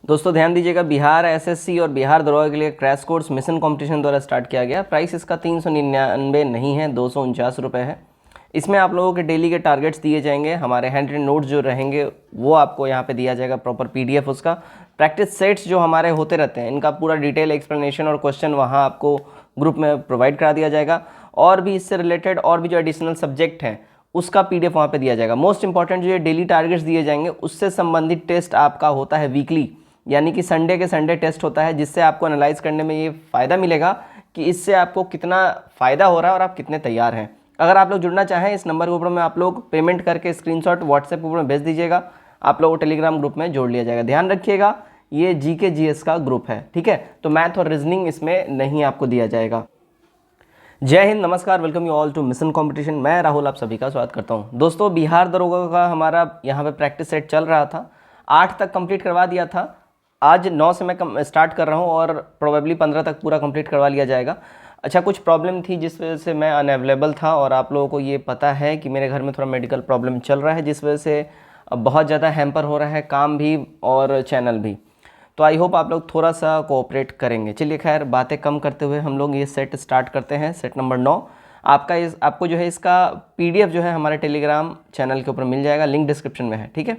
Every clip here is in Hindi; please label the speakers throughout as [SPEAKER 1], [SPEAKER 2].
[SPEAKER 1] दोस्तों ध्यान दीजिएगा, बिहार एसएससी और बिहार दरोगा के लिए क्रैश कोर्स मिशन कंपटीशन द्वारा स्टार्ट किया गया। प्राइस इसका 399 नहीं है, 249 रुपये है। इसमें आप लोगों के डेली के टारगेट्स दिए जाएंगे, हमारे हैंड रिटन नोट्स जो रहेंगे वो आपको यहाँ पे दिया जाएगा, प्रॉपर पीडीएफ उसका। प्रैक्टिस सेट्स जो हमारे होते रहते हैं इनका पूरा डिटेल एक्सप्लेनेशन और क्वेश्चन वहाँ आपको ग्रुप में प्रोवाइड करा दिया जाएगा। और भी इससे रिलेटेड और भी जो एडिशनल सब्जेक्ट हैं उसका पीडीएफ वहाँ पे दिया जाएगा। मोस्ट इंपॉर्टेंट जो ये डेली टारगेट्स दिए जाएंगे उससे संबंधित टेस्ट आपका होता है वीकली, यानी कि संडे के संडे टेस्ट होता है, जिससे आपको एनालाइज करने में ये फ़ायदा मिलेगा कि इससे आपको कितना फ़ायदा हो रहा है और आप कितने तैयार हैं। अगर आप लोग जुड़ना चाहें इस नंबर के ऊपर में आप लोग पेमेंट करके स्क्रीनशॉट व्हाट्सएप के ऊपर में भेज दीजिएगा, आप लोगों को टेलीग्राम ग्रुप में जोड़ लिया जाएगा। ध्यान रखिएगा ये जीके जीएस का ग्रुप है, ठीक है, तो मैथ और रीजनिंग इसमें नहीं आपको दिया जाएगा। जय हिंद, नमस्कार, welcome you all to mission competition. मैं राहुल आप सभी का स्वागत करता हूं। दोस्तों बिहार दरोगा का हमारा यहाँ पे प्रैक्टिस सेट चल रहा था, 8 तक कंप्लीट करवा दिया था। आज 9 से मैं स्टार्ट कर रहा हूँ और प्रोबेबली 15 तक पूरा कंप्लीट करवा लिया जाएगा। अच्छा, कुछ प्रॉब्लम थी जिस वजह से मैं अनअवेलेबल था और आप लोगों को ये पता है कि मेरे घर में थोड़ा मेडिकल प्रॉब्लम चल रहा है, जिस वजह से बहुत ज़्यादा हैम्पर हो रहा है काम भी और चैनल भी। तो आई होप आप लोग थोड़ा सा कोऑपरेट करेंगे। चलिए खैर बातें कम करते हुए हम लोग ये सेट स्टार्ट करते हैं। सेट नंबर 9 आपको जो है इसका पीडीएफ जो है हमारे टेलीग्राम चैनल के ऊपर मिल जाएगा, लिंक डिस्क्रिप्शन में है, ठीक है।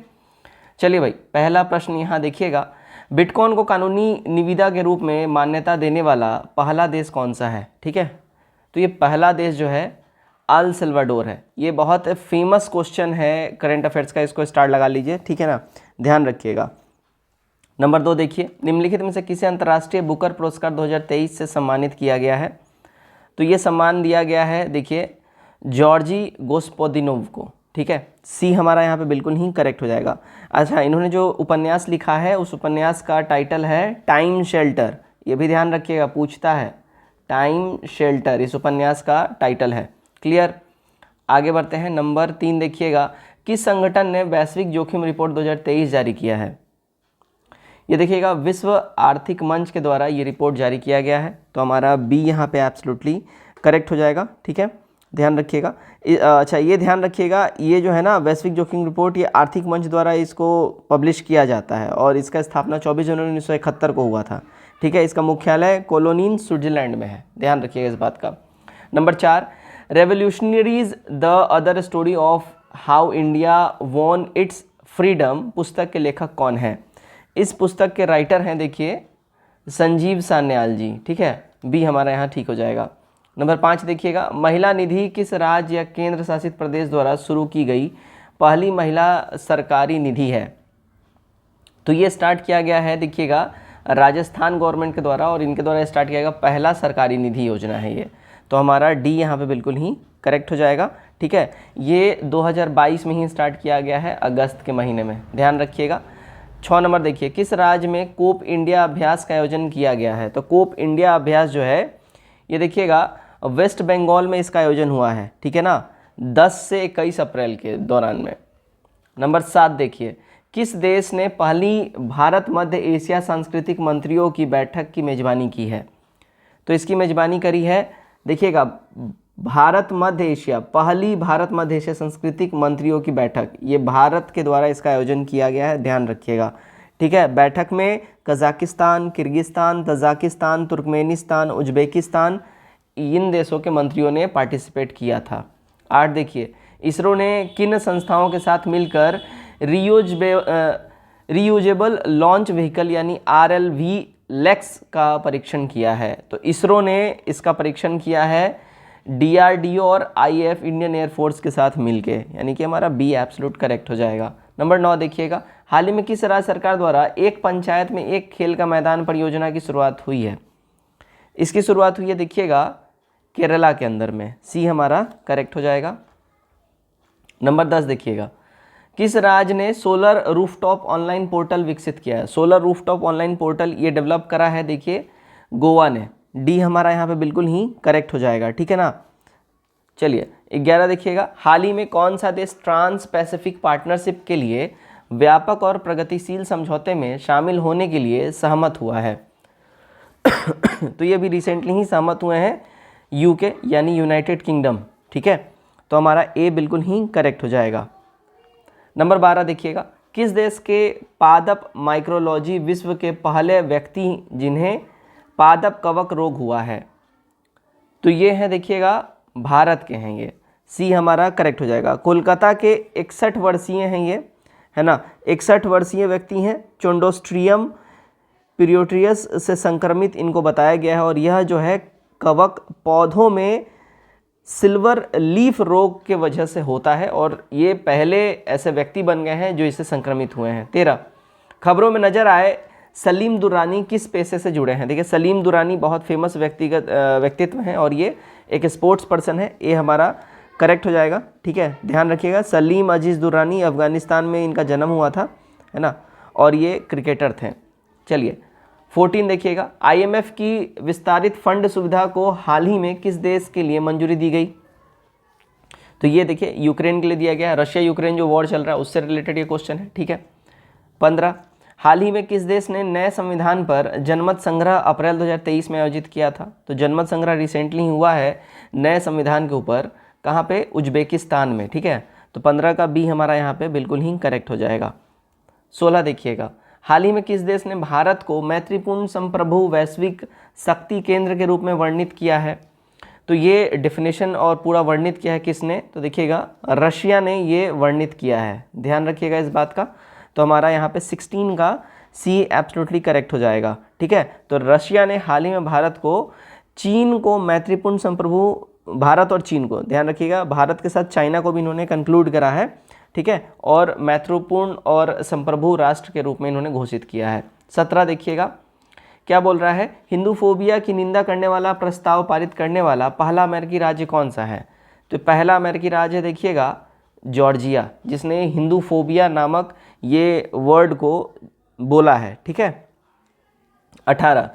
[SPEAKER 1] चलिए भाई, पहला प्रश्न यहाँ देखिएगा, बिटकॉइन को कानूनी निविदा के रूप में मान्यता देने वाला पहला देश कौन सा है, ठीक है। तो ये पहला देश जो है अल सल्वाडोर है। ये बहुत फेमस क्वेश्चन है करंट अफेयर्स का, इसको स्टार लगा लीजिए, ठीक है ना, ध्यान रखिएगा। नंबर 2 देखिए, निम्नलिखित में से किसे अंतर्राष्ट्रीय बुकर पुरस्कार 2023 से सम्मानित किया गया है। तो ये सम्मान दिया गया है, देखिए, जॉर्जी गोस्पोदिनोव को, ठीक है। सी हमारा यहाँ पे बिल्कुल ही करेक्ट हो जाएगा। अच्छा, इन्होंने जो उपन्यास लिखा है उस उपन्यास का टाइटल है टाइम शेल्टर। ये भी ध्यान रखिएगा, पूछता है, टाइम शेल्टर इस उपन्यास का टाइटल है। क्लियर, आगे बढ़ते हैं। नंबर 3 देखिएगा, किस संगठन ने वैश्विक जोखिम रिपोर्ट 2023 जारी किया है। ये देखिएगा, विश्व आर्थिक मंच के द्वारा ये रिपोर्ट जारी किया गया है। तो हमारा बी यहाँ पे एब्सोल्युटली करेक्ट हो जाएगा, ठीक है, ध्यान रखिएगा। अच्छा, ये ध्यान रखिएगा, ये जो है ना वैश्विक जोखिम रिपोर्ट, ये आर्थिक मंच द्वारा इसको पब्लिश किया जाता है और इसका स्थापना 24 जनवरी 1971 को हुआ था, ठीक है। इसका मुख्यालय कोलोनीन स्विट्जरलैंड में है, ध्यान रखिएगा इस बात का। Number 4, revolutionaries the other story of how India won it's freedom पुस्तक के लेखक कौन है। इस पुस्तक के राइटर हैं, देखिए, संजीव सान्याल जी, ठीक है, बी हमारा यहाँ ठीक हो जाएगा। नंबर 5 देखिएगा, महिला निधि किस राज्य या केंद्र शासित प्रदेश द्वारा शुरू की गई पहली महिला सरकारी निधि है। तो ये स्टार्ट किया गया है, देखिएगा, राजस्थान गवर्नमेंट के द्वारा, और इनके द्वारा स्टार्ट किया गया पहला सरकारी निधि योजना है ये। तो हमारा डी यहाँ पे बिल्कुल ही करेक्ट हो जाएगा, ठीक है। ये 2022 में ही स्टार्ट किया गया है, अगस्त के महीने में, ध्यान रखिएगा। 6 नंबर देखिए, किस राज्य में कोप इंडिया अभ्यास का आयोजन किया गया है। तो कोप इंडिया अभ्यास जो है ये देखिएगा वेस्ट बंगाल में इसका आयोजन हुआ है, ठीक है ना, 10 से 21 अप्रैल के दौरान में। नंबर 7 देखिए, किस देश ने पहली भारत मध्य एशिया सांस्कृतिक मंत्रियों की बैठक की मेजबानी की है। तो इसकी मेजबानी करी है, देखिएगा, भारत मध्य एशिया, पहली भारत मध्य एशिया सांस्कृतिक मंत्रियों की बैठक, ये भारत के द्वारा इसका आयोजन किया गया है, ध्यान रखिएगा, ठीक है। बैठक में Kazakhstan, Kyrgyzstan, Tajikistan, Turkmenistan, Uzbekistan, इन देशों के मंत्रियों ने पार्टिसिपेट किया था। 8 देखिए, इसरो ने किन संस्थाओं के साथ मिलकर रीयूजेबल लॉन्च व्हीकल यानी RLV लेक्स का परीक्षण किया है। तो इसरो ने इसका परीक्षण किया है DRDO और IAF इंडियन एयरफोर्स के साथ मिलके, यानी कि हमारा बी एब्सोल्यूट करेक्ट हो जाएगा। नंबर 9 देखिएगा, हाल ही में किस राज्य सरकार द्वारा एक पंचायत में एक खेल का मैदान परियोजना की शुरुआत हुई है। इसकी शुरुआत हुई है, देखिएगा, केरला के अंदर में, सी हमारा करेक्ट हो जाएगा। नंबर 10 देखिएगा, किस राज्य ने सोलर रूफटॉप ऑनलाइन पोर्टल विकसित किया है। सोलर रूफटॉप ऑनलाइन पोर्टल ये डेवलप करा है, देखिए, गोवा ने, डी हमारा यहाँ पे बिल्कुल ही करेक्ट हो जाएगा, ठीक है ना। चलिए 11 देखिएगा, हाल ही में कौन सा देश ट्रांस पैसिफिक पार्टनरशिप के लिए व्यापक और प्रगतिशील समझौते में शामिल होने के लिए सहमत हुआ है। तो ये भी रिसेंटली ही सहमत हुए हैं, यूके यानी यूनाइटेड किंगडम, ठीक है। तो हमारा ए बिल्कुल ही करेक्ट हो जाएगा। नंबर 12 देखिएगा, किस देश के पादप माइक्रोलॉजी विश्व के पहले व्यक्ति जिन्हें पादप कवक रोग हुआ है? तो ये है देखिएगा भारत के हैं ये, सी हमारा करेक्ट हो जाएगा। कोलकाता के 61 वर्षीय हैं ये, है ना, 61 वर्षीय व्यक्ति हैं। चोंडोस्ट्रियम पीरियोट्रियस से संक्रमित इनको बताया गया है और यह जो है कवक पौधों में सिल्वर लीफ रोग के वजह से होता है और ये पहले ऐसे व्यक्ति बन गए हैं जो इससे संक्रमित हुए हैं। 13, खबरों में नजर आए सलीम दुरानी किस पेशे से जुड़े हैं? देखिए सलीम दुरानी बहुत फेमस व्यक्तित्व हैं और ये एक स्पोर्ट्स पर्सन है, ये हमारा करेक्ट हो जाएगा। ठीक है, ध्यान रखिएगा, सलीम अजीज़ दुरानी अफ़गानिस्तान में इनका जन्म हुआ था, है ना, और ये क्रिकेटर थे। चलिए 14 देखिएगा, IMF की विस्तारित फंड सुविधा को हाल ही में किस देश के लिए मंजूरी दी गई? तो ये देखिए यूक्रेन के लिए दिया गया है, रशिया यूक्रेन जो वॉर चल रहा है उससे रिलेटेड ये क्वेश्चन है। ठीक है, 15, हाल ही में किस देश ने नए संविधान पर जनमत संग्रह अप्रैल 2023 में आयोजित किया था? तो जनमत संग्रह रिसेंटली हुआ है नए संविधान के ऊपर, कहाँ पे? उज्बेकिस्तान में। ठीक है, तो 15 का बी हमारा यहाँ पे बिल्कुल ही करेक्ट हो जाएगा। 16 देखिएगा, हाल ही में किस देश ने भारत को मैत्रीपूर्ण संप्रभु वैश्विक शक्ति केंद्र के रूप में वर्णित किया है? तो ये डेफिनेशन और पूरा वर्णित किया है किसने? तो देखिएगा रशिया ने ये वर्णित किया है, ध्यान रखिएगा इस बात का। तो हमारा यहाँ पे 16 का सी एब्सोल्युटली करेक्ट हो जाएगा। ठीक है, तो रशिया ने हाल ही में भारत को, चीन को मैत्रीपूर्ण संप्रभु, भारत और चीन को, ध्यान रखिएगा, भारत के साथ चाइना को भी इन्होंने कंक्लूड करा है। ठीक है, और मैत्रीपूर्ण और संप्रभु राष्ट्र के रूप में इन्होंने घोषित किया है। 17 देखिएगा, क्या बोल रहा है? हिंदू फोबिया की निंदा करने वाला प्रस्ताव पारित करने वाला पहला अमेरिकी राज्य कौन सा है? तो पहला अमेरिकी राज्य देखिएगा जॉर्जिया, जिसने हिंदू फोबिया नामक ये वर्ड को बोला है। ठीक है, 18,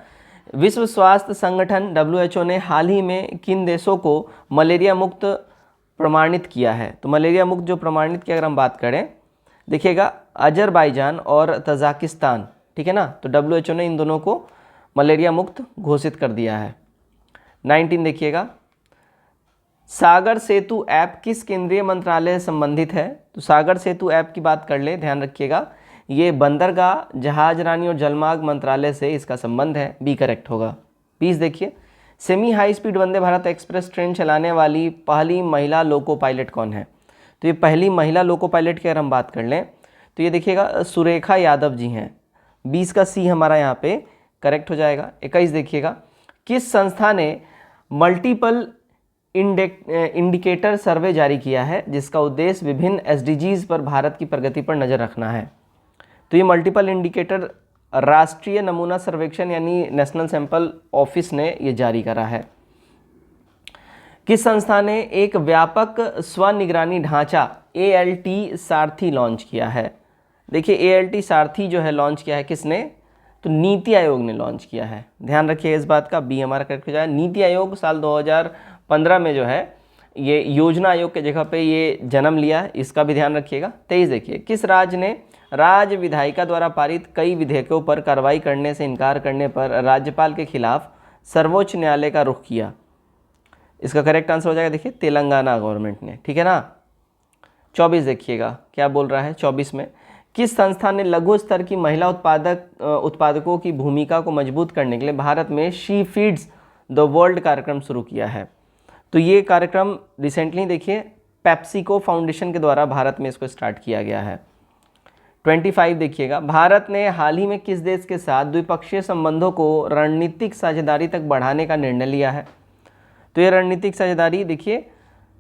[SPEAKER 1] विश्व स्वास्थ्य संगठन WHO ने हाल ही में किन देशों को मलेरिया मुक्त प्रमाणित किया है? तो मलेरिया मुक्त जो प्रमाणित की अगर हम बात करें, देखिएगा अजरबैजान और तजाकिस्तान। ठीक है ना, तो WHO ने इन दोनों को मलेरिया मुक्त घोषित कर दिया है। 19 देखिएगा, सागर सेतु ऐप किस केंद्रीय मंत्रालय से संबंधित है? तो सागर सेतु ऐप की बात कर ले, ध्यान रखिएगा, ये बंदरगाह, जहाजरानी और जलमार्ग मंत्रालय से इसका संबंध है, बी करेक्ट होगा। 20 देखिए, semi high speed Vande Bharat express train चलाने वाली पहली महिला लोको पायलट कौन है? तो ये पहली महिला लोको पायलट की अगर हम बात कर लें तो ये देखिएगा सुरेखा यादव जी हैं। 20 का सी हमारा यहाँ पे करेक्ट हो जाएगा। 21 देखिएगा, किस संस्था ने मल्टीपल इंडिकेटर सर्वे जारी किया है जिसका उद्देश्य विभिन्न SDGs पर भारत की प्रगति पर नज़र रखना है? तो ये मल्टीपल इंडिकेटर राष्ट्रीय नमूना सर्वेक्षण यानी नेशनल सैंपल ऑफिस ने ये जारी करा है। किस संस्था ने एक व्यापक स्वनिगरानी ढांचा ALT सारथी लॉन्च किया है? देखिए ALT सारथी जो है लॉन्च किया है किसने? तो नीति आयोग ने लॉन्च किया है, ध्यान रखिए इस बात का, बी हमारा करेक्ट हो जाए। नीति आयोग साल 2015 में जो है ये योजना आयोग के जगह पे ये जन्म लिया है, इसका भी ध्यान रखिएगा। 23 देखिए, किस राज्य ने राज्य विधायिका द्वारा पारित कई विधेयकों पर कार्रवाई करने से इनकार करने पर राज्यपाल के खिलाफ सर्वोच्च न्यायालय का रुख किया? इसका करेक्ट आंसर हो जाएगा देखिए तेलंगाना गवर्नमेंट ने। ठीक है ना। 24 देखिएगा क्या बोल रहा है। 24 में किस संस्था ने लघु स्तर की महिला उत्पादकों की भूमिका को मजबूत करने के लिए भारत में शी फीड्स द वर्ल्ड कार्यक्रम शुरू किया है? तो ये कार्यक्रम रिसेंटली देखिए पेप्सिको फाउंडेशन के द्वारा भारत में इसको स्टार्ट किया गया है। 25 देखिएगा, भारत ने हाल ही में किस देश के साथ द्विपक्षीय संबंधों को रणनीतिक साझेदारी तक बढ़ाने का निर्णय लिया है? तो ये रणनीतिक साझेदारी देखिए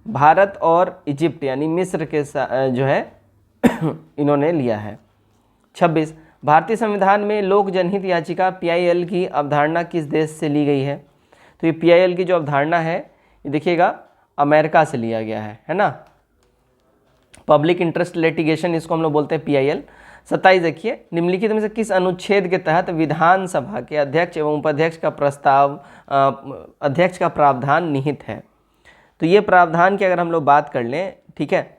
[SPEAKER 1] भारत और इजिप्ट यानी मिस्र के साथ जो है इन्होंने लिया है। 26, भारतीय संविधान में लोक जनहित याचिका PIL की अवधारणा किस देश से ली गई है? तो ये PIL की जो अवधारणा है ये देखिएगा अमेरिका से लिया गया है ना। पब्लिक इंटरेस्ट लिटिगेशन इसको हम लोग बोलते हैं PIL। 27 देखिए, निम्नलिखित में से किस अनुच्छेद के तहत विधानसभा के अध्यक्ष एवं उपाध्यक्ष का प्रावधान निहित है? तो ये प्रावधान की अगर हम लोग बात कर लें, ठीक है,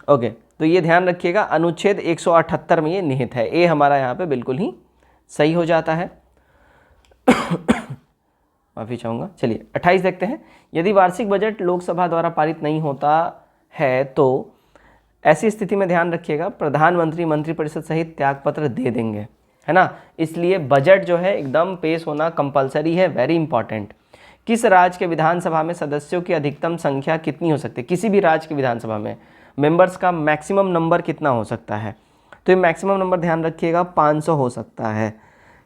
[SPEAKER 1] ओके, तो ये ध्यान रखिएगा अनुच्छेद 178 में ये निहित है। ए हमारा यहाँ पे बिल्कुल ही सही हो जाता है। माफ़ी चाहूँगा। चलिए 28 देखते हैं। यदि वार्षिक बजट लोकसभा द्वारा पारित नहीं होता है तो ऐसी स्थिति में ध्यान रखिएगा प्रधानमंत्री मंत्रिपरिषद सहित त्यागपत्र दे देंगे, है ना। इसलिए बजट जो है एकदम पेश होना कंपलसरी है, वेरी इंपॉर्टेंट। किस राज्य के विधानसभा में सदस्यों की अधिकतम संख्या कितनी हो सकती है? किसी भी राज्य की विधानसभा में मेंबर्स का मैक्सिमम नंबर कितना हो सकता है? तो ये मैक्सिमम नंबर ध्यान रखिएगा 500 हो सकता है।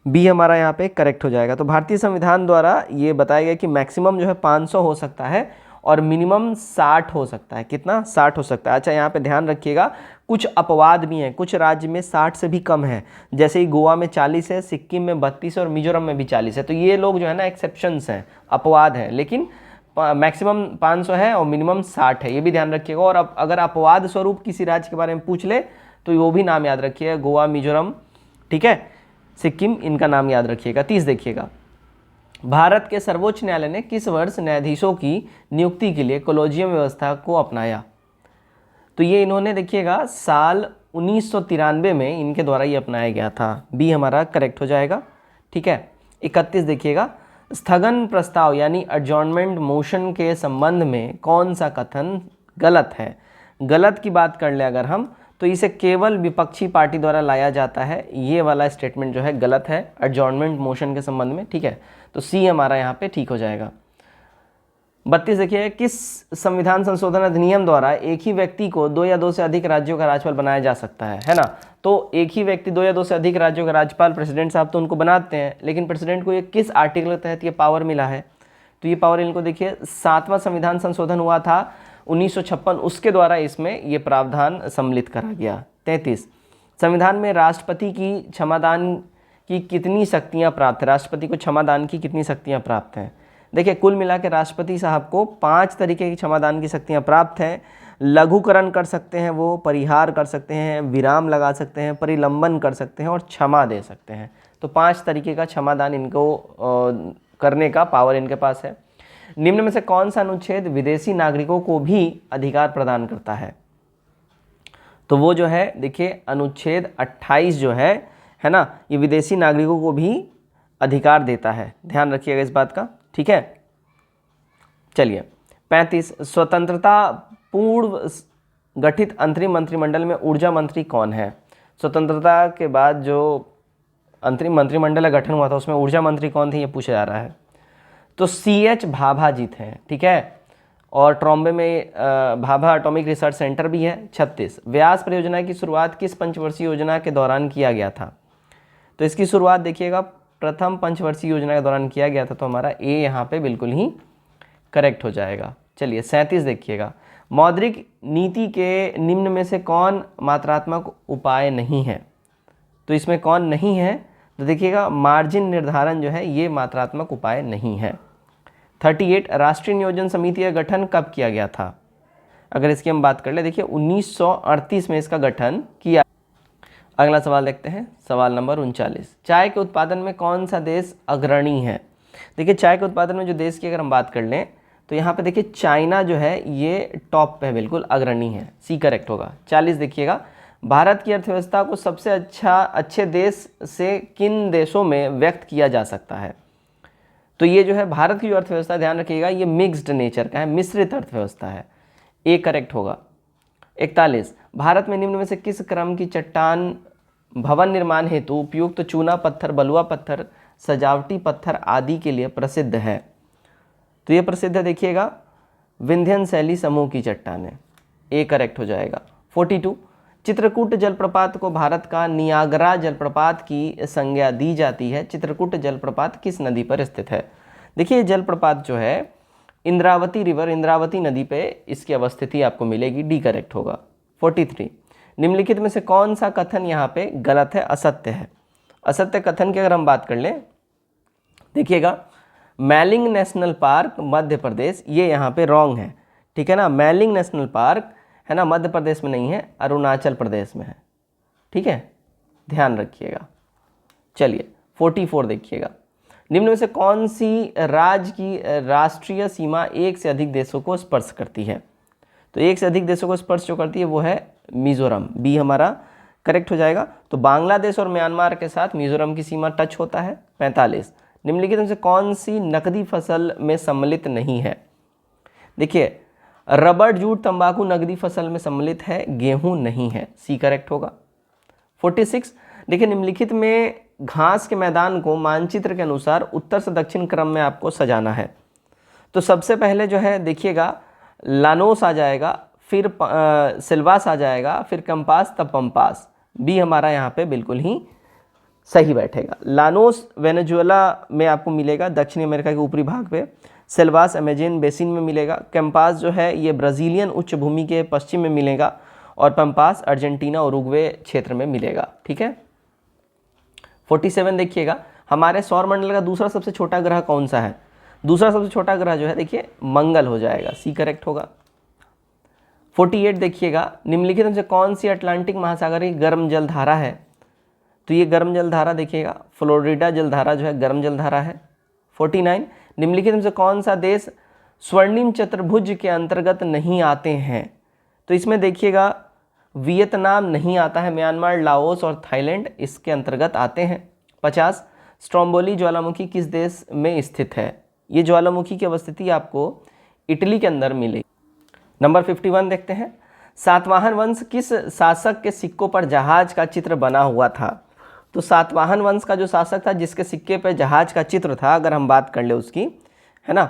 [SPEAKER 1] बी हमारा यहाँ पे करेक्ट हो जाएगा। तो भारतीय संविधान द्वारा ये बताया गया कि मैक्सिमम जो है 500 हो सकता है और मिनिमम 60 हो सकता है। कितना? 60 हो सकता है। अच्छा, यहाँ पे ध्यान रखिएगा कुछ अपवाद भी हैं, कुछ राज्य में 60 से भी कम है, जैसे ही गोवा में 40 है, सिक्किम में 32 है और मिजोरम में भी 40 है। तो ये लोग जो है ना एक्सेप्शंस हैं, अपवाद हैं, लेकिन मैक्सिमम 500 है और मिनिमम 60 है, ये भी ध्यान रखिएगा। और अब अगर अपवाद स्वरूप किसी राज्य के बारे में पूछ ले तो वो भी नाम याद रखिएगा, गोवा, मिजोरम, ठीक है, सिक्किम, इनका नाम याद रखिएगा। 30 देखिएगा। भारत के सर्वोच्च न्यायालय ने किस वर्ष न्यायाधीशों की नियुक्ति के लिए कॉलेजियम व्यवस्था को अपनाया? तो ये इन्होंने देखिएगा साल 1993 में इनके द्वारा ये अपनाया गया था। बी हमारा करेक्ट हो जाएगा, ठीक है। 31 देखिएगा। स्थगन प्रस्ताव यानी एडजॉर्नमेंट मोशन के संबंध में कौन सा कथन गलत है? गलत की बात कर ले अगर हम, तो इसे केवल विपक्षी पार्टी द्वारा लाया जाता है, ये वाला स्टेटमेंट जो है गलत है एडजॉर्नमेंट मोशन के संबंध में, ठीक है। तो सी हमारा यहाँ पे ठीक हो जाएगा। 32 देखिए। किस संविधान संशोधन अधिनियम द्वारा एक ही व्यक्ति को 2 या 2 से अधिक राज्यों का राज्यपाल बनाया जा सकता है ना। तो एक ही व्यक्ति 2 या 2 से अधिक राज्यों का राज्यपाल प्रेसिडेंट साहब तो उनको बनाते हैं, लेकिन प्रेसिडेंट को ये किस आर्टिकल के तहत ये पावर मिला है? तो ये पावर इनको देखिए 7वां संविधान संशोधन हुआ था 1956, उसके द्वारा इसमें ये प्रावधान सम्मिलित करा गया। 33 संविधान में राष्ट्रपति की क्षमादान की कितनी शक्तियां प्राप्त है? राष्ट्रपति को क्षमादान की कितनी शक्तियां प्राप्त हैं? देखिए कुल मिला के राष्ट्रपति साहब को 5 तरीके की क्षमादान की शक्तियां प्राप्त हैं। लघुकरण कर सकते हैं, वो परिहार कर सकते हैं, विराम लगा सकते हैं, परिलंबन कर सकते हैं और क्षमा दे सकते हैं। तो 5 तरीके का क्षमादान इनको करने का पावर इनके पास है। निम्न में से कौन सा अनुच्छेद विदेशी नागरिकों को भी अधिकार प्रदान करता है? तो वो जो है देखिए अनुच्छेद 28 जो है ना, ये विदेशी नागरिकों को भी अधिकार देता है, ध्यान रखिएगा इस बात का, ठीक है। चलिए 35 स्वतंत्रता पूर्व गठित अंतरिम मंत्रिमंडल में ऊर्जा मंत्री कौन है? स्वतंत्रता के बाद जो अंतरिम मंत्रिमंडल का गठन हुआ था उसमें ऊर्जा मंत्री कौन थे ये पूछा जा रहा है। तो CH भाभा जी थे, ठीक है। और ट्रॉम्बे में भाभा एटॉमिक रिसर्च सेंटर भी है। 36 व्यास परियोजना की शुरुआत किस पंचवर्षीय योजना के दौरान किया गया था? तो इसकी शुरुआत देखिएगा प्रथम पंचवर्षीय योजना के दौरान किया गया था, तो हमारा ए यहाँ पे बिल्कुल ही करेक्ट हो जाएगा। चलिए 37 देखिएगा। मौद्रिक नीति के निम्न में से कौन मात्रात्मक उपाय नहीं है? तो इसमें कौन नहीं है? तो देखिएगा मार्जिन निर्धारण जो है ये मात्रात्मक उपाय नहीं है। 38 राष्ट्रीय नियोजन समिति का गठन कब किया गया था? अगर इसकी हम बात कर ले, देखिए 1938 में इसका गठन किया। अगला सवाल देखते हैं, सवाल नंबर 39। चाय के उत्पादन में कौन सा देश अग्रणी है? देखिए चाय के उत्पादन में जो देश की अगर हम बात कर लें तो यहाँ पे देखिए चाइना जो है ये टॉप पे है, बिल्कुल अग्रणी है, सी करेक्ट होगा। 40 देखिएगा। भारत की अर्थव्यवस्था को सबसे अच्छे देश से किन देशों में व्यक्त किया जा सकता है? तो ये जो है भारत की जो अर्थव्यवस्था, ध्यान रखिएगा ये मिक्स्ड नेचर का है, मिश्रित अर्थव्यवस्था है, ए करेक्ट होगा। 41 भारत में निम्न में से किस क्रम की चट्टान भवन निर्माण हेतु उपयुक्त चूना पत्थर, बलुआ पत्थर, सजावटी पत्थर आदि के लिए प्रसिद्ध है? तो ये प्रसिद्ध है देखिएगा विंध्यन शैली समूह की चट्टानें, ए करेक्ट हो जाएगा। 42 चित्रकूट जलप्रपात को भारत का नियाग्रा जलप्रपात की संज्ञा दी जाती है। चित्रकूट जलप्रपात किस नदी पर स्थित है? देखिए जलप्रपात जो है इंद्रावती रिवर, इंद्रावती नदी पे इसकी अवस्थिति आपको मिलेगी, डी करेक्ट होगा। 43 निम्नलिखित में से कौन सा कथन यहाँ पे गलत है, असत्य है? असत्य कथन की अगर हम बात कर लें, देखिएगा mailing national park Madhya Pradesh, ये यहाँ पे रॉन्ग है, ठीक है ना। मैलिंग नेशनल पार्क है ना मध्य प्रदेश में नहीं है, अरुणाचल प्रदेश में है, ठीक है, ध्यान रखिएगा। चलिए 44 देखिएगा। निम्न में से कौन सी राज्य की राष्ट्रीय सीमा एक से अधिक देशों को स्पर्श करती है? तो एक से अधिक देशों को स्पर्श जो करती है वो है मिजोरम, बी हमारा करेक्ट हो जाएगा। तो बांग्लादेश और म्यांमार के साथ मिजोरम की सीमा टच होता है। 45 निम्नलिखित में से कौन सी नकदी फसल में सम्मिलित नहीं है? देखिए, रबर, जूट, तंबाकू नकदी फसल में सम्मिलित है, गेहूं नहीं है, सी करेक्ट होगा। 46, देखिए निम्नलिखित में घास के मैदान को मानचित्र के अनुसार उत्तर से दक्षिण क्रम में आपको सजाना है। तो सबसे पहले जो है देखिएगा, लानोस आ जाएगा, फिर सिल्वास आ जाएगा, फिर कंपास, तब पंपास। बी हमारा यहाँ पे बिल्कुल ही सही बैठेगा। लानोस वेनेजुएला में आपको मिलेगा, दक्षिणी अमेरिका के ऊपरी भाग पे। सिल्वास अमेजन बेसिन में मिलेगा। कैंपास जो है ये ब्राज़ीलियन उच्च भूमि के पश्चिम में मिलेगा, और पंपास अर्जेंटीना और उरुग्वे क्षेत्र में मिलेगा। ठीक है। 47 देखिएगा, हमारे सौर मंडल का दूसरा सबसे छोटा ग्रह कौन सा है? दूसरा सबसे छोटा ग्रह जो है देखिए मंगल हो जाएगा, सी करेक्ट होगा। 48 देखिएगा, निम्नलिखित में से कौन सी अटलांटिक महासागर की गर्म जलधारा है? तो ये गर्म जलधारा देखिएगा, फ्लोरिडा जलधारा जो है गर्म जलधारा है। 49, निम्नलिखित में से कौन सा देश स्वर्णिम चतुर्भुज के अंतर्गत नहीं आते हैं? तो इसमें देखिएगा वियतनाम नहीं आता है, म्यांमार, लाओस और थाईलैंड इसके अंतर्गत आते हैं। 50, स्ट्रोम्बोली ज्वालामुखी किस देश में स्थित है? ये ज्वालामुखी की अवस्थिति आपको इटली के अंदर मिलेगी। नंबर 51 देखते हैं, सातवाहन वंश किस शासक के सिक्कों पर जहाज का चित्र बना हुआ था? तो सातवाहन वंश का जो शासक था जिसके सिक्के पर जहाज का चित्र था, अगर हम बात कर ले उसकी, है ना,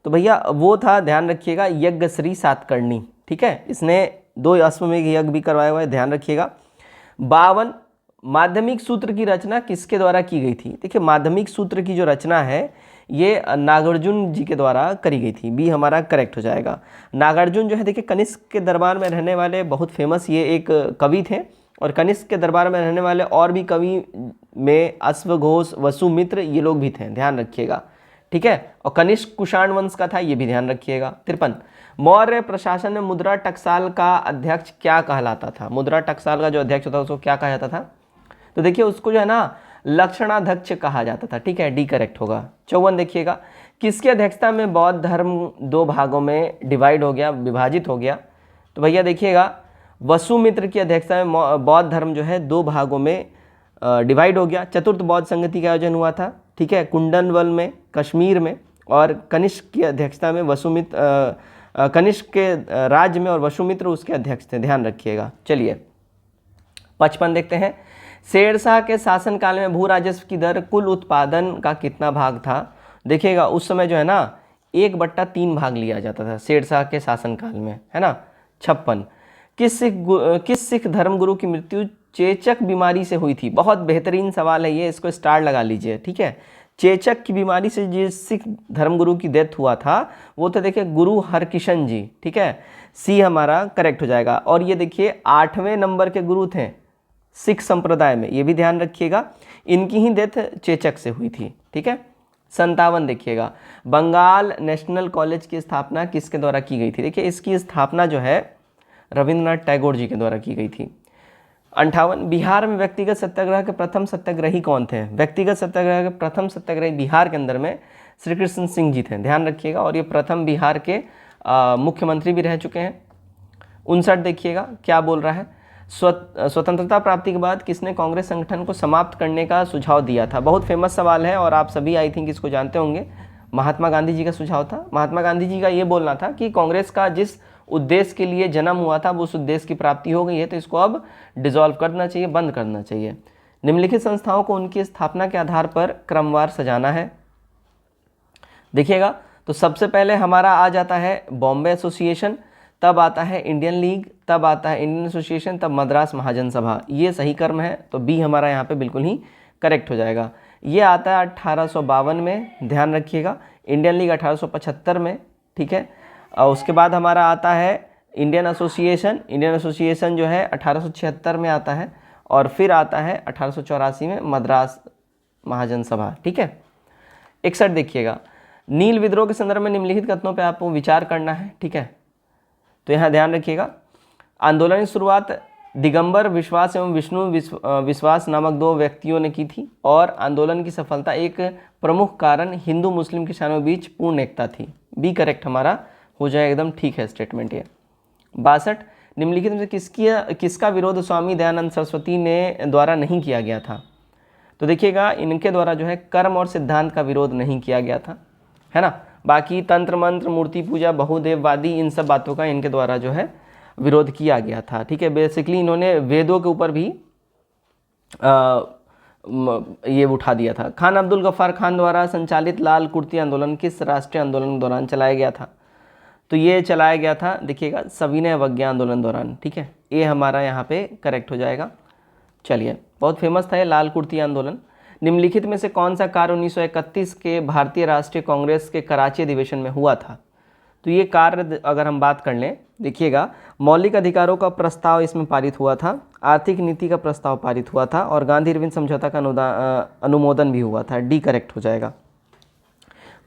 [SPEAKER 1] तो भैया वो था, ध्यान रखिएगा, यज्ञश्री सातकर्णी। ठीक है, इसने 2 अश्वमेध यज्ञ भी करवाए हुए, ध्यान रखिएगा। 52, माध्यमिक सूत्र की रचना किसके द्वारा की गई थी? देखिए माध्यमिक सूत्र की जो रचना है ये नागार्जुन जी के द्वारा करी गई थी, बी हमारा करेक्ट हो जाएगा। नागार्जुन जो है देखिए कनिष्क के दरबार में रहने वाले बहुत फेमस ये एक कवि थे, और कनिष्क के दरबार में रहने वाले और भी कवि में अश्वघोष, वसुमित्र ये लोग भी थे, ध्यान रखिएगा। ठीक है, और कनिष्क कुषाण वंश का था, ये भी ध्यान रखिएगा। 53, मौर्य प्रशासन में मुद्रा टकसाल का अध्यक्ष क्या कहलाता था? मुद्रा टकसाल का जो अध्यक्ष होता था उसको क्या कहा जाता था? तो देखिए उसको जो है ना लक्षणाध्यक्ष कहा जाता था। ठीक है, डी करेक्ट होगा। 54 देखिएगा, किसकी अध्यक्षता में बौद्ध धर्म 2 भागों में डिवाइड हो गया, विभाजित हो गया? तो भैया देखिएगा वसुमित्र की अध्यक्षता में बौद्ध धर्म जो है 2 भागों में डिवाइड हो गया। चतुर्थ बौद्ध संगति का आयोजन हुआ था, ठीक है, कुंडनवल में, कश्मीर में, और कनिष्क की अध्यक्षता में कनिष्क के राज्य में, और वसुमित्र उसके अध्यक्ष थे, ध्यान रखिएगा। चलिए 55 देखते हैं, शेरशाह के शासनकाल में भू राजस्व की दर कुल उत्पादन का कितना भाग था? देखिएगा उस समय जो है ना 1/3 भाग लिया जाता था शेरशाह के शासनकाल में, है ना। 56, किस सिख धर्मगुरु की मृत्यु चेचक बीमारी से हुई थी? बहुत बेहतरीन सवाल है ये, इसको स्टार लगा लीजिए। ठीक है, चेचक की बीमारी से जिस सिख धर्मगुरु की डेथ हुआ था वो तो देखिए गुरु हरकिशन जी। ठीक है, सी हमारा करेक्ट हो जाएगा। और ये देखिए 8वें नंबर के गुरु थे सिख संप्रदाय में, ये भी ध्यान रखिएगा, इनकी ही डेथ चेचक से हुई थी। ठीक है। 57 देखिएगा, बंगाल नेशनल कॉलेज की स्थापना किसके द्वारा की गई थी? देखिए इसकी स्थापना जो है रविंद्रनाथ टैगोर जी के द्वारा की गई थी। 58, बिहार में व्यक्तिगत सत्याग्रह के प्रथम सत्याग्रही कौन थे? व्यक्तिगत सत्याग्रह के प्रथम सत्याग्रही बिहार के अंदर में श्री कृष्ण सिंह जी थे, ध्यान रखिएगा, और ये प्रथम बिहार के मुख्यमंत्री भी रह चुके हैं। 59 देखिएगा क्या बोल रहा है, स्वतंत्रता प्राप्ति के बाद किसने कांग्रेस संगठन को समाप्त करने का सुझाव दिया था? बहुत फेमस सवाल है और आप सभी आई थिंक इसको जानते होंगे। महात्मा गांधी जी का सुझाव था। महात्मा गांधी जी का ये बोलना था कि कांग्रेस का जिस उद्देश्य के लिए जन्म हुआ था वो उस उद्देश्य की प्राप्ति हो गई है, तो इसको अब डिसॉल्व करना चाहिए, बंद करना चाहिए। निम्नलिखित संस्थाओं को उनकी स्थापना के आधार पर क्रमवार सजाना है। देखिएगा तो सबसे पहले हमारा आ जाता है बॉम्बे एसोसिएशन, तब आता है इंडियन लीग, तब आता है इंडियन एसोसिएशन, तब मद्रास महाजन सभा। ये सही क्रम है, तो बी हमारा यहाँ पे बिल्कुल ही करेक्ट हो जाएगा। ये आता है 1852 में, ध्यान रखिएगा। इंडियन लीग 1875 में, ठीक है। और उसके बाद हमारा आता है इंडियन एसोसिएशन। इंडियन एसोसिएशन जो है 1876 में आता है, और फिर आता है 1884 में मद्रास महाजन सभा, ठीक है। 61 देखिएगा, नील विद्रोह के संदर्भ में निम्नलिखित कथनों पे आपको विचार करना है, ठीक है। तो यहाँ ध्यान रखिएगा, आंदोलन की शुरुआत दिगंबर विश्वास एवं विष्णु विश्वास नामक 2 व्यक्तियों ने की थी, और आंदोलन की सफलता एक प्रमुख कारण हिंदू मुस्लिम किसानों के बीच पूर्ण एकता थी। बी करेक्ट हमारा हो जाए, एकदम ठीक है स्टेटमेंट ये। 62, निम्नलिखित में से किसका विरोध स्वामी दयानंद सरस्वती ने द्वारा नहीं किया गया था? तो देखिएगा इनके द्वारा जो है कर्म और सिद्धांत का विरोध नहीं किया गया था, है ना। बाकी तंत्र मंत्र, मूर्ति पूजा, बहुदेववादी, इन सब बातों का इनके द्वारा जो है विरोध किया गया था, ठीक है। बेसिकली इन्होंने वेदों के ऊपर भी ये उठा दिया था। खान अब्दुल गफ्फार खान द्वारा संचालित लाल कुर्ती आंदोलन किस राष्ट्रीय आंदोलन के दौरान चलाया गया था? तो ये चलाया गया था देखिएगा सविनय अवज्ञा आंदोलन दौरान, ठीक है। ये हमारा यहाँ पे करेक्ट हो जाएगा। चलिए, बहुत फेमस था ये लाल कुर्ती आंदोलन। निम्नलिखित में से कौन सा कार्य 1931 के भारतीय राष्ट्रीय कांग्रेस के कराची अधिवेशन में हुआ था? तो ये कार्य अगर हम बात कर लें, देखिएगा मौलिक अधिकारों का प्रस्ताव इसमें पारित हुआ था, आर्थिक नीति का प्रस्ताव पारित हुआ था और गांधी इरविन समझौता का अनुमोदन भी हुआ था। डी करेक्ट हो जाएगा।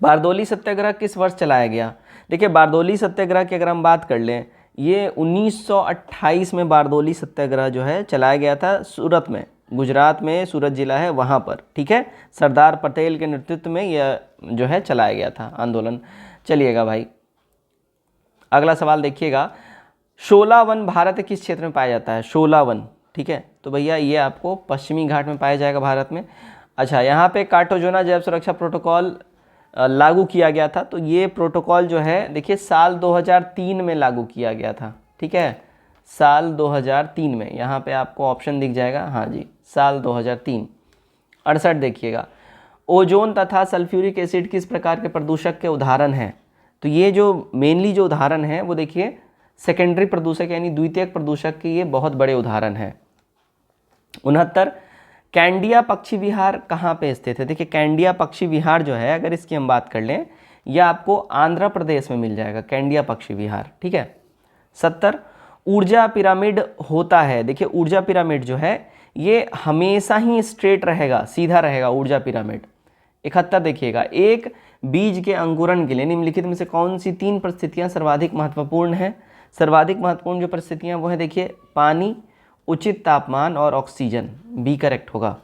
[SPEAKER 1] बारदौली सत्याग्रह किस वर्ष चलाया गया? देखिए बारदौली सत्याग्रह की अगर हम बात कर लें, ये 1928 में बारदौली सत्याग्रह जो है चलाया गया था सूरत में, गुजरात में सूरत जिला है वहाँ पर, ठीक है। सरदार पटेल के नेतृत्व में यह जो है चलाया गया था आंदोलन। चलिएगा भाई, अगला सवाल देखिएगा, शोला वन भारत के किस क्षेत्र में पाया जाता है? शोला वन, ठीक है। तो भैया ये आपको पश्चिमी घाट में पाया जाएगा भारत में। अच्छा, यहाँ पे कार्टाजोना जैव सुरक्षा प्रोटोकॉल लागू किया गया था। तो ये प्रोटोकॉल जो है देखिए साल 2003 में लागू किया गया था, ठीक है। साल 2003 में, यहाँ पे आपको ऑप्शन दिख जाएगा, हाँ जी, साल 2003। 68 देखिएगा, ओजोन तथा सल्फ्यूरिक एसिड किस प्रकार के प्रदूषक के उदाहरण हैं? तो ये जो मेनली जो उदाहरण है वो देखिए सेकेंडरी प्रदूषक यानी द्वितीयक प्रदूषक के ये बहुत बड़े उदाहरण हैं। 69, कैंडिया पक्षी विहार कहाँ पे स्थित है? देखिए कैंडिया पक्षी विहार जो है, अगर इसकी हम बात कर लें, यह आपको आंध्र प्रदेश में मिल जाएगा, कैंडिया पक्षी विहार, ठीक है। 70, ऊर्जा पिरामिड होता है। देखिए ऊर्जा पिरामिड जो है ये हमेशा ही स्ट्रेट रहेगा, सीधा रहेगा ऊर्जा पिरामिड। 71 देखिएगा, एक बीज के अंकुरण के लिए निम्नलिखित में से कौन सी 3 परिस्थितियां सर्वाधिक महत्वपूर्ण हैं? सर्वाधिक महत्वपूर्ण जो परिस्थितियां वो है देखिए पानी, उचित तापमान और ऑक्सीजन। बी करेक्ट होगा।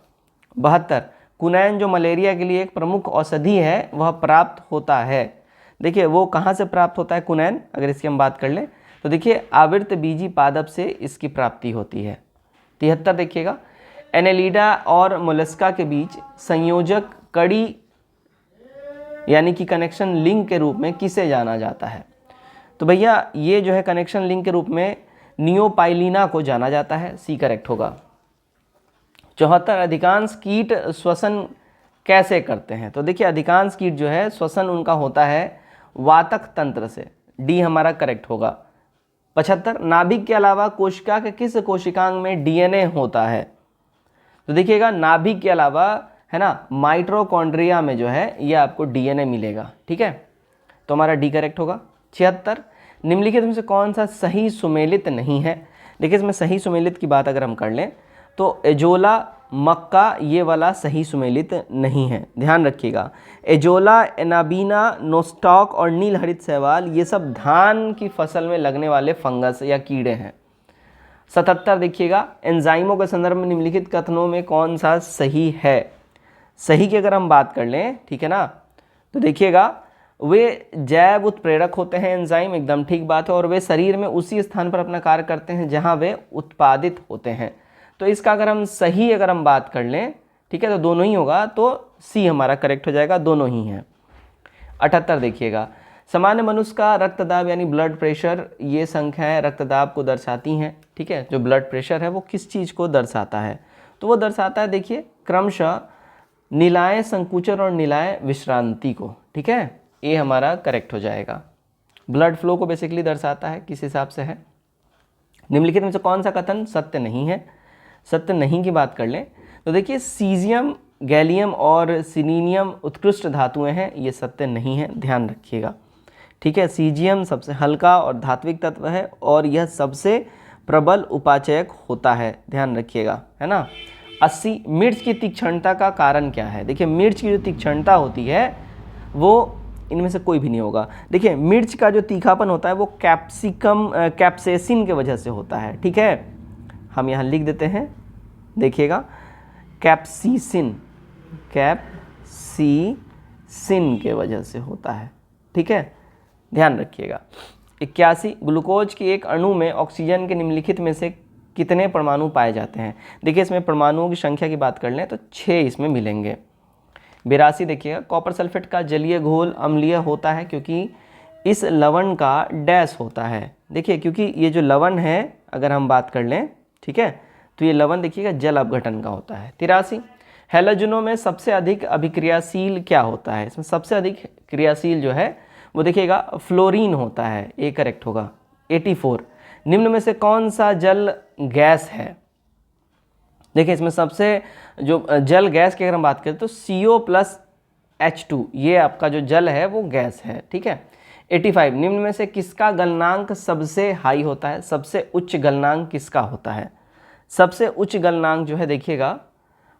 [SPEAKER 1] 72, कुनैन जो मलेरिया के लिए एक प्रमुख औषधि है वह प्राप्त होता है। देखिए वो कहाँ से प्राप्त होता है कुनैन, अगर इसकी हम बात कर लें तो देखिए आवृत बीजी पादप से इसकी प्राप्ति होती है। 73 देखिएगा, एनेलिडा और मोलस्का के बीच संयोजक कड़ी यानी कि कनेक्शन लिंक के रूप में किसे जाना जाता है? तो भैया ये जो है कनेक्शन लिंक के रूप में नियोपाइलिना को जाना जाता है। सी करेक्ट होगा। 74, अधिकांश कीट श्वसन कैसे करते हैं? तो देखिए अधिकांश कीट जो है श्वसन उनका होता है वातक तंत्र से। डी हमारा करेक्ट होगा। 75, नाभिक के अलावा कोशिका के किस कोशिकांग में डीएनए होता है? तो देखिएगा नाभिक के अलावा है ना माइटोकॉन्ड्रिया में जो है ये आपको डीएनए मिलेगा, ठीक है। तो हमारा डी करेक्ट होगा। 76, निम्नलिखित में से कौन सा सही सुमेलित नहीं है? देखिए इसमें सही सुमेलित की बात अगर हम कर लें तो एजोला, मक्का ये वाला सही सुमेलित नहीं है, ध्यान रखिएगा। एजोला, एनाबीना, नोस्टॉक और नील हरित शैवाल ये सब धान की फसल में लगने वाले फंगस या कीड़े हैं। 77 देखिएगा, एंजाइमों के संदर्भ में निम्नलिखित कथनों में कौन सा सही है? सही की अगर हम बात कर लें, ठीक है ना, तो देखिएगा वे जैव उत्प्रेरक होते हैं एंजाइम, एकदम ठीक बात है, और वे शरीर में उसी स्थान पर अपना कार्य करते हैं जहां वे उत्पादित होते हैं। तो इसका अगर हम बात कर लें, ठीक है, तो दोनों ही होगा, तो सी हमारा करेक्ट हो जाएगा, दोनों ही हैं। 78 देखिएगा, सामान्य मनुष्य का रक्तदाब यानी ब्लड प्रेशर ये संख्याएं रक्तदाब को दर्शाती हैं, ठीक है। जो ब्लड प्रेशर है वो किस चीज़ को दर्शाता है? तो वो दर्शाता है देखिए क्रमशः निलाय संकुचन और निलाय विश्रांति को, ठीक है। ये हमारा करेक्ट हो जाएगा। ब्लड फ्लो को बेसिकली दर्शाता है, किस हिसाब से है? निम्नलिखित में से कौन सा कथन सत्य नहीं है? सत्य नहीं की बात कर लें तो देखिए सीजियम, गैलियम और सिलीनियम उत्कृष्ट धातुएं हैं, ये सत्य नहीं है, ध्यान रखिएगा, ठीक है। सीजियम सबसे हल्का और धात्विक तत्व है और यह सबसे प्रबल उपाचयक होता है, ध्यान रखिएगा, है ना। 80, मिर्च की तीक्ष्णता का कारण क्या है? देखिए मिर्च की जो तीक्ष्णता होती है वो इनमें से कोई भी नहीं होगा। देखिए मिर्च का जो तीखापन होता है वो कैप्सेसिन के वजह से होता है, ठीक है। हम यहाँ लिख देते हैं, देखिएगा कैप्सिसिन के वजह से होता है, ठीक है, ध्यान रखिएगा। 81, ग्लूकोज के एक अणु में ऑक्सीजन के निम्नलिखित में से कितने परमाणु पाए जाते हैं। देखिए इसमें परमाणुओं की संख्या की बात कर लें तो 6 इसमें मिलेंगे। 82 देखिएगा, कॉपर सल्फेट का जलीय घोल अम्लीय होता है क्योंकि इस लवण का डैश होता है। देखिए क्योंकि ये जो लवण है अगर हम बात कर लें, ठीक है, तो ये लवण देखिएगा जल अपघटन का होता है। 83, हैलोजनों में सबसे अधिक अभिक्रियाशील क्या होता है। इसमें सबसे अधिक क्रियाशील जो है वो देखिएगा फ्लोरीन होता है, ए करेक्ट होगा। 84, निम्न में से कौन सा जल गैस है। देखिए इसमें सबसे जो जल गैस की अगर हम बात करें तो CO+H2 ये आपका जो जल है वो गैस है, ठीक है। 85, निम्न में से किसका गलनांक सबसे हाई होता है, सबसे उच्च गलनांक किसका होता है। सबसे उच्च गलनांक जो है देखिएगा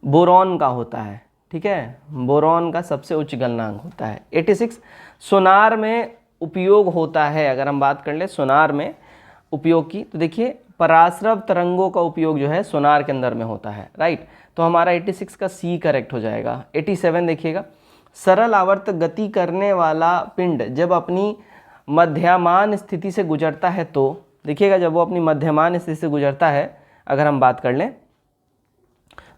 [SPEAKER 1] बोरॉन का होता है, ठीक है, बोरॉन का सबसे उच्च गलनांक होता है। 86, सोनार में उपयोग होता है, अगर हम बात कर ले सोनार में उपयोग की तो देखिए पराश्रव तरंगों का उपयोग जो है सोनार के अंदर में होता है, राइट। तो हमारा 86 का सी करेक्ट हो जाएगा। 87 देखिएगा, सरल आवर्त गति करने वाला पिंड जब अपनी मध्यमान स्थिति से गुजरता है तो देखिएगा जब वो अपनी मध्यमान स्थिति से गुजरता है अगर हम बात कर लें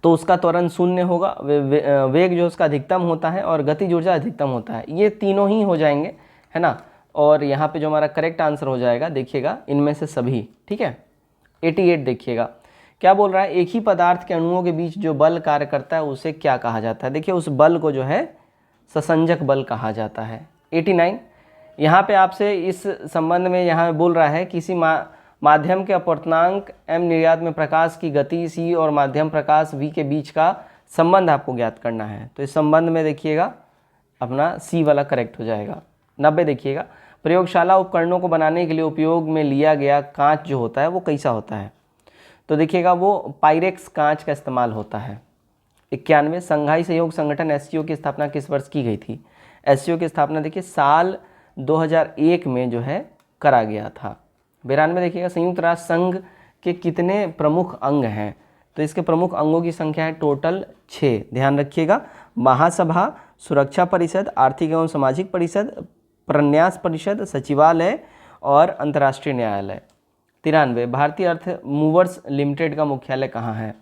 [SPEAKER 1] तो उसका त्वरण शून्य होगा, वेग जो उसका अधिकतम होता है और गतिज ऊर्जा अधिकतम होता है। ये तीनों ही हो जाएंगे, है ना। और यहाँ पे जो हमारा करेक्ट आंसर हो जाएगा देखिएगा इनमें से सभी, ठीक है। 88 देखिएगा, क्या बोल रहा है, एक ही पदार्थ के अणुओं के बीच जो बल कार्य करता है उसे क्या कहा जाता है। देखिए उस बल को जो है ससंजक बल कहा जाता है। 89, यहाँ पे आपसे इस संबंध में यहाँ बोल रहा है किसी माध्यम के अपवर्तनांक m निर्यात में प्रकाश की गति c और माध्यम प्रकाश v के बीच का संबंध आपको ज्ञात करना है। तो इस संबंध में देखिएगा अपना c वाला करेक्ट हो जाएगा। 90 देखिएगा, प्रयोगशाला उपकरणों को बनाने के लिए उपयोग में लिया गया कांच जो होता है वो कैसा होता है। तो देखिएगा वो पायरेक्स कांच का इस्तेमाल होता है। 91, संघाई सहयोग संगठन SCO की स्थापना किस वर्ष की गई थी। SCO की स्थापना देखिए साल 2001 में जो है करा गया था। 92 देखिएगा, संयुक्त राष्ट्र संघ के कितने प्रमुख अंग हैं। तो इसके प्रमुख अंगों की संख्या है टोटल 6, ध्यान रखिएगा। महासभा, सुरक्षा परिषद, आर्थिक एवं सामाजिक परिषद, प्रन्यास परिषद, सचिवालय और अंतर्राष्ट्रीय न्यायालय। 93, भारतीय अर्थ मूवर्स लिमिटेड का मुख्यालय कहाँ है।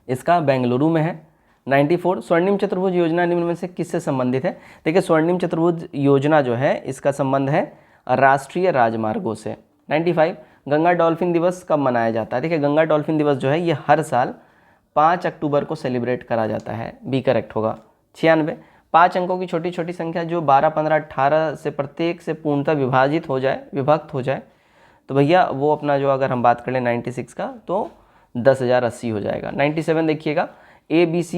[SPEAKER 1] इसका बेंगलुरु में है। 94, स्वर्णिम चतुर्भुज योजना निम्न में से किससे संबंधित है। देखिए स्वर्णिम चतुर्भुज योजना जो है इसका संबंध है राष्ट्रीय राजमार्गों से। 95, गंगा डॉल्फिन दिवस कब मनाया जाता है। देखिए गंगा डॉल्फिन दिवस जो है ये हर साल 5 अक्टूबर को सेलिब्रेट करा जाता है, बी करेक्ट होगा। 96, 5 अंकों की छोटी छोटी संख्या जो 12, 15, 18 से प्रत्येक से पूर्णतः विभक्त हो जाए तो भैया वो अपना जो अगर हम बात कर लें 96 का तो 10,080 हो जाएगा। 97 देखिएगा, ABC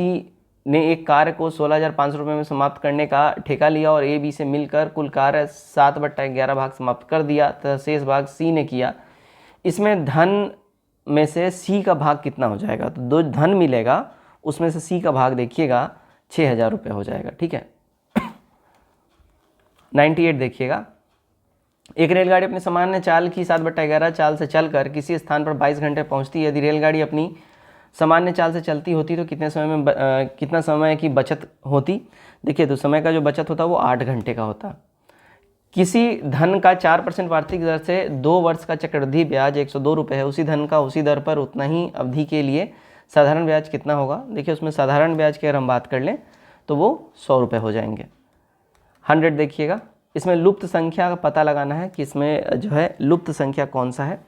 [SPEAKER 1] ने एक कार्य को 16,500 रुपये में समाप्त करने का ठेका लिया और AB से मिलकर कुल कार्य 7/11 भाग समाप्त कर दिया तथा शेष भाग C ने किया। इसमें धन में से C का भाग कितना हो जाएगा। तो जो धन मिलेगा उसमें से C का भाग देखिएगा 6,000 रुपये हो जाएगा, ठीक है। 98 देखिएगा, एक रेलगाड़ी अपनी सामान्य चाल की 7/11 चाल से चलकर किसी स्थान पर 22 घंटे पहुंचती है। यदि रेलगाड़ी अपनी सामान्य चाल से चलती होती तो कितना समय की बचत होती। देखिए तो समय का जो बचत होता वो 8 घंटे का होता। किसी धन का 4% वार्षिक दर से 2 वर्ष का चक्रवृद्धि ब्याज 102 रुपये है, उसी धन का उसी दर पर उतना ही अवधि के लिए साधारण ब्याज कितना होगा। देखिए उसमें साधारण ब्याज की अगर हम बात कर लें तो वो 100 रुपये हो जाएंगे। 100 देखिएगा, इसमें लुप्त संख्या का पता लगाना है कि इसमें जो है लुप्त संख्या कौन सा है।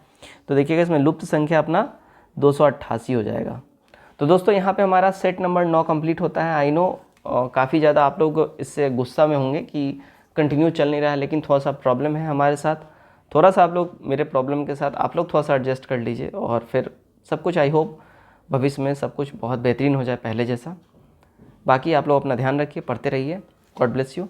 [SPEAKER 1] तो देखिएगा इसमें लुप्त संख्या अपना 288 हो जाएगा। तो दोस्तों यहाँ पे हमारा सेट नंबर 9 कंप्लीट होता है। आई नो काफ़ी ज़्यादा आप लोग इससे गुस्सा में होंगे कि कंटिन्यू चल नहीं रहा है, लेकिन थोड़ा सा प्रॉब्लम है हमारे साथ। थोड़ा सा आप लोग मेरे प्रॉब्लम के साथ आप लोग थोड़ा सा एडजस्ट कर लीजिए और फिर सब कुछ आई होप भविष्य में सब कुछ बहुत बेहतरीन हो जाए पहले जैसा। बाकी आप लोग अपना ध्यान रखिए, पढ़ते रहिए। God bless you.